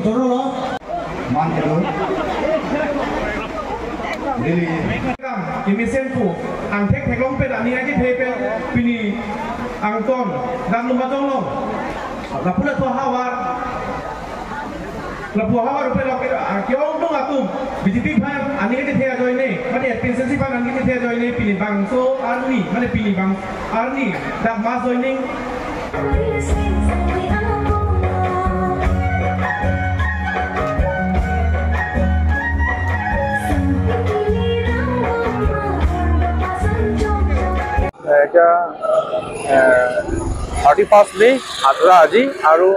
Torolo Mantelo Ini senfu ang tek long pe ani aja pepe pini angton dan lumba tolong la pula tu hawar la pula hawar pe la ke kyong dong atum BJP bhai ani aja thea joine mane pensensi bang ani aja thea joine pini bangso army mane pini bang army da mas joining এটা 31 মে আজরা আজি আৰু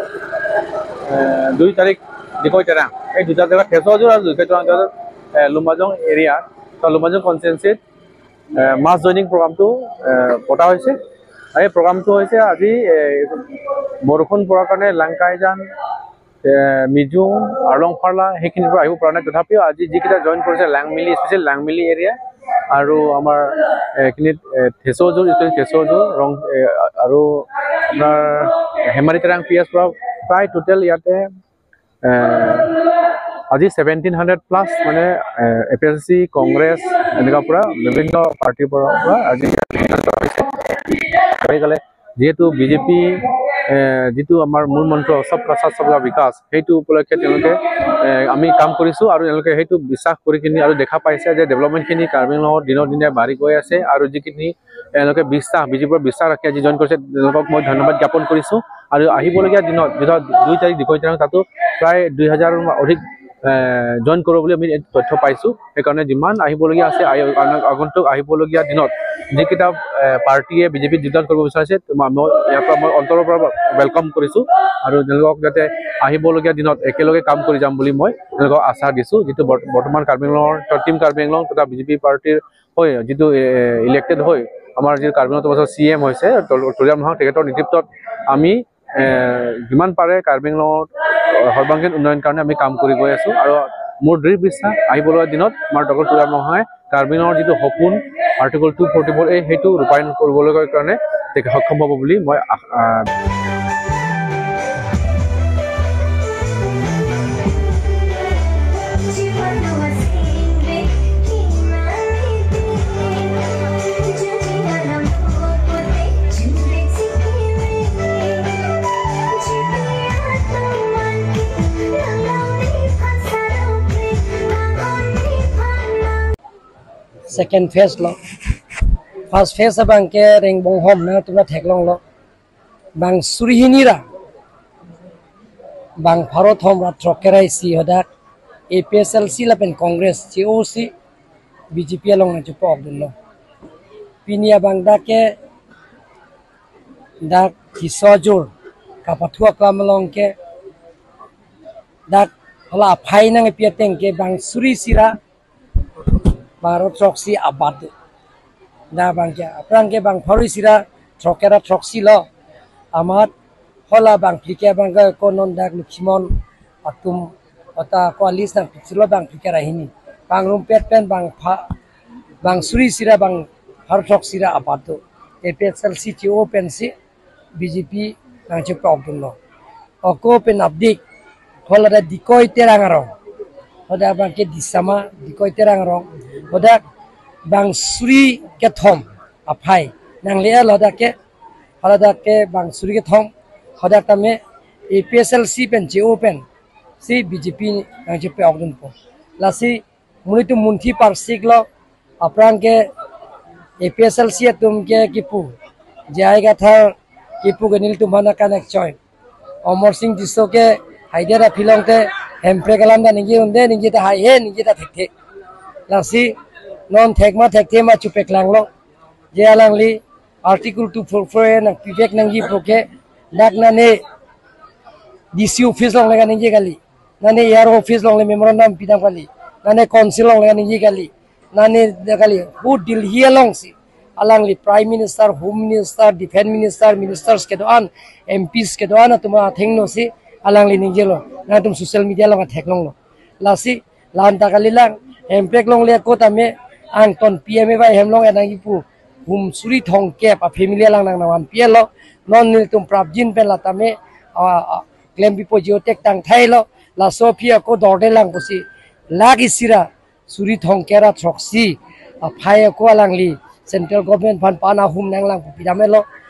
2 তাৰিখ দিকৈতেৰা এই দুটা জায়গা থেসজুৰ আৰু দিকৈতেৰা অঞ্চলৰ লুমাজং area তো লুমাজং কনস্টিটুৱেন্সিত মাছ জয়নিং প্ৰগ্ৰামটো পতা হৈছে এই প্ৰগ্ৰামটো হৈছে আজি বৰষুণ পৰাৰ কাৰণে লাংকাইজান মিজুং আৰলংফাৰলা সেইখিনিৰ পৰা আহিব পৰা নাই তথাপিও আজি যিকেইটা জইন কৰিছে লাংমিলি স্পেচিয়েল লাংমিলি এৰিয়া আৰু আমাৰ এখিনিত থেসজুৰ ৰং আৰু আপোনাৰ হেমাৰিতেৰাং পিএছ পৰা প্ৰায় টোটেল ইয়াতে আজি 1700 প্লাছ মানে এপিএলচি কংগ্ৰেছ এনেকুৱা পৰা বিভিন্ন পাৰ্টিৰ পৰা আজি গ'লে যেহেতু বিজেপি যেটো আমাৰ মূল মন্ত্ৰ সবকা সাথ সবকা বিকাশ সেইটো উপলক্ষে তেওঁলোকে আমি কাম কৰিছো আৰু তেওঁলোকে সেইটো বিশ্বাস কৰি কিনি আৰু দেখা পাইছে যে ডেভেলপমেন্ট খিনি কাৰ্বিংলত দিনৰ দিনে বাঢ়ি গৈ আছে আৰু যিখিনি তেওঁলোকে বিশ্বাস বিজেপিৰ বিশ্বাস ৰাখি আজি জইন কৰিছে তেওঁলোকক মই ধন্যবাদ জ্ঞাপন কৰিছো আৰু আহিবলগীয়া দিনত 2 তাৰিখ দিকৈতেৰা তাতো প্ৰায় 2000 অধিক জইন কৰিব বুলি আমি তথ্য পাইছো সেইকাৰণে যিমান আহিবলগীয়া আছে আগন্তুক আহিবলগীয়া দিনত যিকেইটা পাৰ্টিয়ে বিজেপি যোগদান কৰিব বিচাৰিছে ইয়াৰ পৰা মই অন্তৰৰ পৰা ওয়েলকাম কৰিছো আৰু তেওঁলোকক যাতে আহিবলগীয়া দিনত একেলগে কাম কৰি যাম বুলি মই তেওঁলোকক আশা দিছো যিটো বৰ্তমান কাৰ্বিংলৰ টিম কাৰ্বিংলৰ তথা বিজেপি পাৰ্টিৰ হৈ যিটো ইলেক্টেড হৈ আমাৰ যি কাৰ্বিংলৰ বছৰ CM হৈছে তুলিয়াম নহওক তেখেতৰ নেতৃত্বত আমি যিমান পাৰে কাৰ্বিংলৰ সৰ্বাংগীন উন্নয়ন কাৰণে আমি কাম কৰি গৈ আছো আৰু মোৰ দৃঢ় বিশ্বাস আহিবলগীয়া দিনত আমাৰ ডক্টৰ তুলিয়াম নহয় কাৰ্বিংলৰ যিটো সপোন আৰ্টিকল 244 সেইটো ৰূপায়ণ কৰিবলৈ কাৰণে সক্ষম হ'ব বুলি মই second phase lo first phase abang ke reng bong hom na tuna theklong lo bang surhinira bang bharat hom ra trokerai si hodak APSLC la pen congress COC BJP long na chupo abdul lo pinia bang da ke dak kisojur kapathua kamlong ke dak hala phai nang piateng ke bang suri sira Baro troksi abad da bangke aprangke bang phorisira trokera troksi lo amat hola bang plike bang konon dak lukimon atum ata koalis nang pitsilo bang plikera hini bang rumpet pen bang suri sira bang har troksira abad APSLC TO pen si BJP nang che problem lo oko pen abdik hola da dikoi terangaro hoda bang ke disama dikoi terangaro hoda bang suri ke thom aphai nang le hoda ke bang suri ke thom hoda tame APSLC pen je open si BJP nang je pe ogdun po lasi munitu munthi parsik lo aprang ke APSLC tum ke kipu jaiga thar kipu ganil tumhana connect join Omar Singh diso ke haidera philong te hempre kalam da ningi unde ningi ta hai he ningi ta thek lasi non thekma thekte ma chupek langlo je alangli article 244 na pivek nangi proke dak na ne DC office long lega ningi gali na ne air office long le memorandum pidam kali na ne council long lega ningi gali na ne gali who deal here long si alangli prime minister home minister defense minister ministers ke doan MPs ke doan tuma thengno si alangli ningi lo na tum social media long theklong lo lasi lan takali lang empek long le ko tame ang ton PMA bai hemlong enangi pu hum suri thong kep a family lang nang nawan pielo non nil tum prabjin pen la tame claim bipo geotech tang thai lo laso pia ko dorde lang pusi lagi sira suri thongkera troksi phai ko alangli central government pan pana hum nang lang pidamelo